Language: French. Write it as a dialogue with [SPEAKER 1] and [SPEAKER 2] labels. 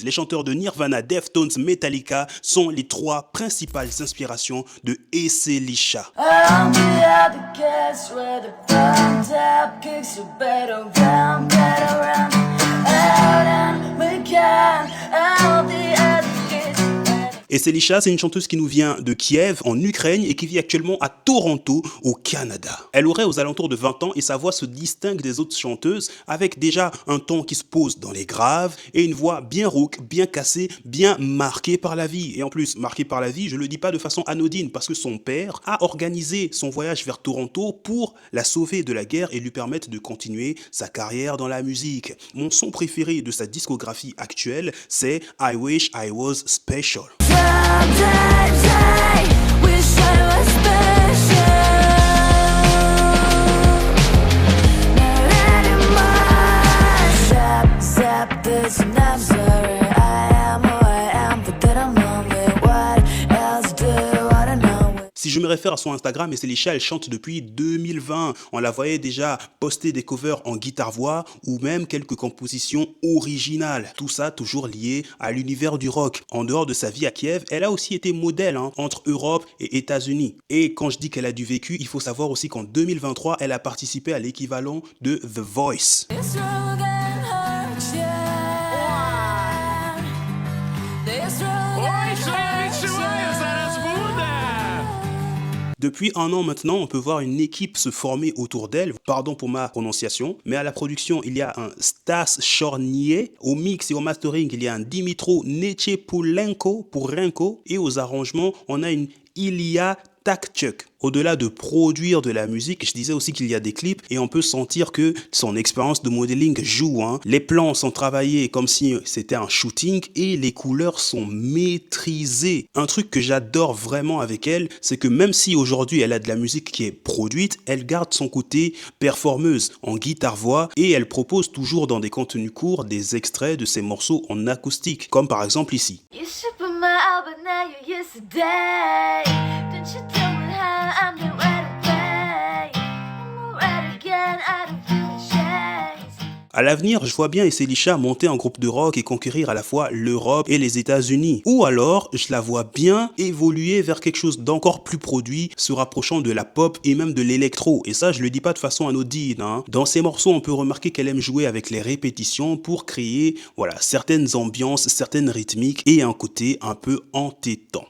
[SPEAKER 1] Les chanteurs de Nirvana, Deftones, Metallica sont les trois principales inspirations de Elisha. Elisha, c'est une chanteuse qui nous vient de Kiev, en Ukraine, et qui vit actuellement à Toronto, au Canada. Elle aurait aux alentours de 20 ans et sa voix se distingue des autres chanteuses avec déjà un ton qui se pose dans les graves et une voix bien rauque, bien cassée, bien marquée par la vie. Et en plus, marquée par la vie, je le dis pas de façon anodine parce que son père a organisé son voyage vers Toronto pour la sauver de la guerre et lui permettre de continuer sa carrière dans la musique. Mon son préféré de sa discographie actuelle, c'est I Wish I Was Special.
[SPEAKER 2] Sometimes I wish I was special. Not anymore. Stop this and I'm sorry. I am who I am, but then I'm lonely. What else do I know?
[SPEAKER 1] Si je me réfère à son Instagram, Elisha, elle chante depuis 2020. On la voyait déjà poster des covers en guitare-voix ou même quelques compositions originales. Tout ça toujours lié à l'univers du rock. En dehors de sa vie à Kiev, elle a aussi été modèle entre Europe et États-Unis. Et quand je dis qu'elle a du vécu, il faut savoir aussi qu'en 2023, elle a participé à l'équivalent de The Voice. Depuis un an maintenant, on peut voir une équipe se former autour d'elle, pardon pour ma prononciation, mais à la production, il y a un Stas Chornier, au mix et au mastering, il y a un Dimitro Nechepulenko pour Renko, et aux arrangements, on a une Ilya Takchuk. Au-delà de produire de la musique, je disais aussi qu'il y a des clips et on peut sentir que son expérience de modeling joue. Les plans sont travaillés comme si c'était un shooting et les couleurs sont maîtrisées. Un truc que j'adore vraiment avec elle, c'est que même si aujourd'hui elle a de la musique qui est produite, elle garde son côté performeuse en guitare-voix et elle propose toujours dans des contenus courts des extraits de ses morceaux en acoustique, comme par exemple ici.
[SPEAKER 2] You should put my album now you yesterday. Don't you tell me how I'm the right away. I'm right again, I don't feel ashamed.
[SPEAKER 1] À l'avenir, je vois bien Elisha monter en groupe de rock et conquérir à la fois l'Europe et les États-Unis. Ou alors, je la vois bien évoluer vers quelque chose d'encore plus produit, se rapprochant de la pop et même de l'électro. Et ça, je le dis pas de façon anodine. Dans ses morceaux, on peut remarquer qu'elle aime jouer avec les répétitions pour créer, certaines ambiances, certaines rythmiques et un côté un peu entêtant.